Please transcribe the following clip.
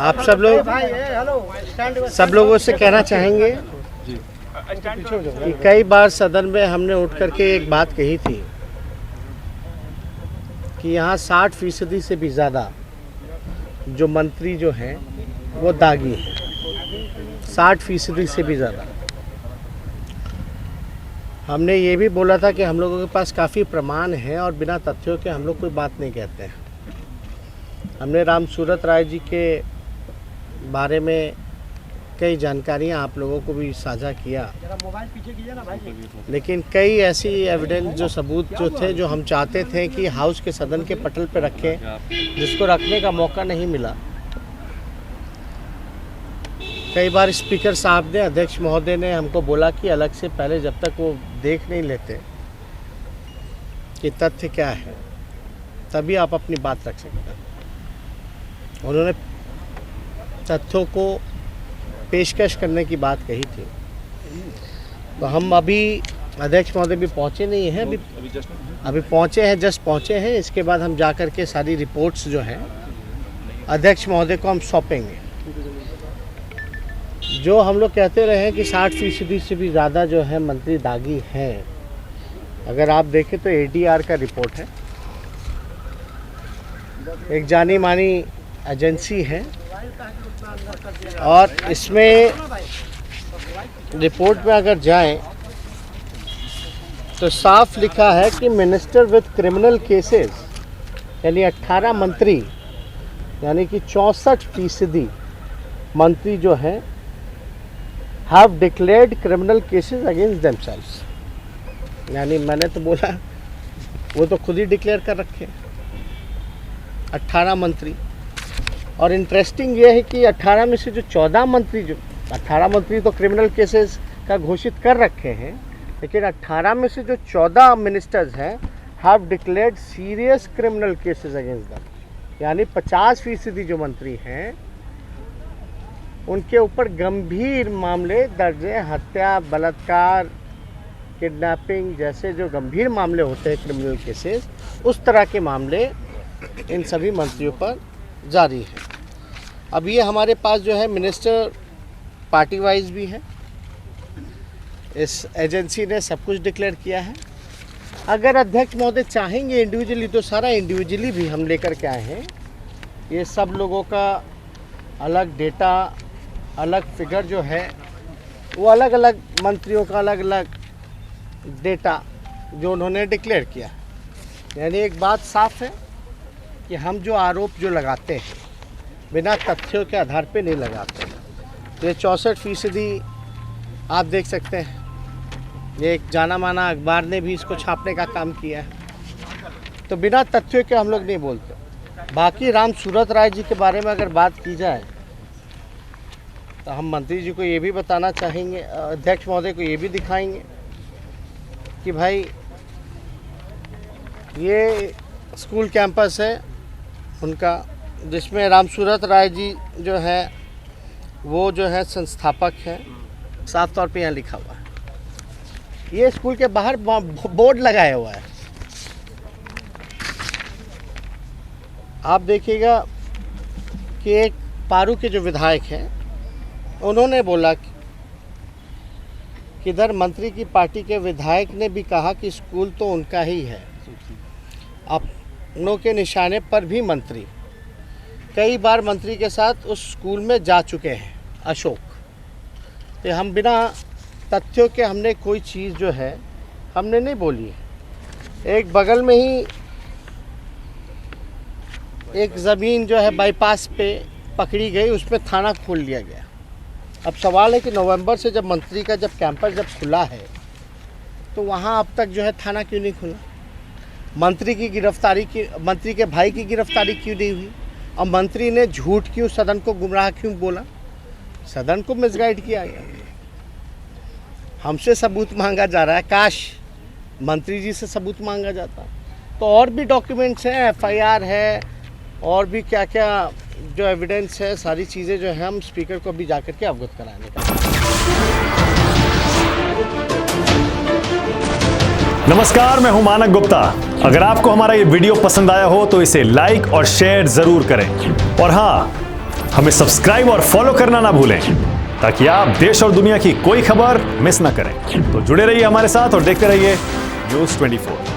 आप सब लोगों से कहना चाहेंगे कि कई बार सदन में हमने उठ करके एक बात कही थी कि यहाँ 60% से भी ज़्यादा जो मंत्री जो हैं वो दागी हैं। 60% से भी ज़्यादा। हमने ये भी बोला था कि हम लोगों के पास काफ़ी प्रमाण हैं और बिना तथ्यों के हम लोग कोई बात नहीं कहते हैं। हमने राम सूरत राय जी के बारे में कई जानकारियां आप लोगों को भी साझा किया, लेकिन कई ऐसी एविडेंस जो सबूत जो थे जो हम चाहते थे कि हाउस के सदन के पटल पर रखें, जिसको रखने का मौका नहीं मिला। कई बार स्पीकर साहब ने, अध्यक्ष महोदय ने हमको बोला कि अलग से पहले जब तक वो देख नहीं लेते कि तथ्य क्या है तभी आप अपनी बात रख सकते हैं। उन्होंने तथ्यों को पेशकश करने की बात कही थी। तो हम अभी, अध्यक्ष महोदय भी पहुंचे नहीं हैं, अभी पहुंचे हैं, जस्ट पहुंचे हैं। इसके बाद हम जा कर के सारी रिपोर्ट्स जो हैं अध्यक्ष महोदय को हम सौंपेंगे। जो हम लोग कहते रहे हैं कि 60% से भी ज़्यादा जो है मंत्री दागी हैं, अगर आप देखें तो ADR का रिपोर्ट है, एक जानी मानी एजेंसी है, और इसमें रिपोर्ट में अगर जाएं तो साफ लिखा है कि मिनिस्टर विद क्रिमिनल केसेस, यानी 18 मंत्री, यानी कि 64% मंत्री जो हैं have declared criminal cases against themselves। यानी मैंने तो बोला वो तो खुद ही डिक्लेयर कर रखे 18 मंत्री। और इंटरेस्टिंग ये है कि 18 में से जो 14 मंत्री, जो 18 मंत्री तो क्रिमिनल केसेस का घोषित कर रखे हैं, लेकिन 18 में से जो 14 मिनिस्टर्स हैं have declared serious criminal cases against them. यानी 50% जो मंत्री हैं उनके ऊपर गंभीर मामले दर्ज हैं। हत्या, बलात्कार, किडनैपिंग जैसे जो गंभीर मामले होते हैं क्रिमिनल केसेस, उस तरह के मामले इन सभी मंत्रियों पर जारी है। अब ये हमारे पास जो है मिनिस्टर पार्टी वाइज भी है, इस एजेंसी ने सब कुछ डिक्लेयर किया है। अगर अध्यक्ष महोदय चाहेंगे इंडिविजुअली तो सारा इंडिविजुअली भी हम लेकर के आए हैं। ये सब लोगों का अलग डेटा, अलग फिगर जो है वो अलग अलग मंत्रियों का अलग अलग डेटा जो उन्होंने डिक्लेयर किया। यानी एक बात साफ है कि हम जो आरोप जो लगाते हैं बिना तथ्यों के आधार पे नहीं लगाते। तो ये 64% आप देख सकते हैं, ये एक जाना माना अखबार ने भी इसको छापने का काम किया है। तो बिना तथ्यों के हम लोग नहीं बोलते। बाकी राम सूरत राय जी के बारे में अगर बात की जाए तो हम मंत्री जी को ये भी बताना चाहेंगे, अध्यक्ष महोदय को ये भी दिखाएंगे कि भाई ये स्कूल कैंपस है उनका, जिसमें राम सूरत राय जी जो है वो जो है संस्थापक हैं। साफ तौर पे यहाँ लिखा हुआ है। ये स्कूल के बाहर बोर्ड लगाया हुआ है, आप देखिएगा कि एक पारू के जो विधायक हैं उन्होंने बोला कि इधर मंत्री की पार्टी के विधायक ने भी कहा कि स्कूल तो उनका ही है। अपनों के निशाने पर भी मंत्री कई बार मंत्री के साथ उस स्कूल में जा चुके हैं, अशोक। तो हम बिना तथ्यों के हमने कोई चीज़ जो है हमने नहीं बोली है। एक बगल में ही एक ज़मीन जो है बाईपास पे पकड़ी गई, उसमें थाना खोल लिया गया। अब सवाल है कि नवंबर से जब मंत्री का जब कैंपस जब खुला है तो वहाँ अब तक जो है थाना क्यों नहीं खुला? मंत्री की गिरफ्तारी की, मंत्री के भाई की गिरफ्तारी क्यों नहीं हुई? और मंत्री ने झूठ क्यों, सदन को गुमराह क्यों बोला? सदन को मिसगाइड किया गया। हमसे सबूत मांगा जा रहा है, काश मंत्री जी से सबूत मांगा जाता। तो और भी डॉक्यूमेंट्स हैं, FIR है, और भी क्या क्या जो एविडेंस है, सारी चीज़ें जो है हम स्पीकर को भी जाकर के अवगत कराने का। नमस्कार, मैं हूं मानक गुप्ता। अगर आपको हमारा ये वीडियो पसंद आया हो तो इसे लाइक और शेयर जरूर करें, और हाँ, हमें सब्सक्राइब और फॉलो करना ना भूलें ताकि आप देश और दुनिया की कोई खबर मिस ना करें। तो जुड़े रहिए हमारे साथ और देखते रहिए न्यूज़ 24।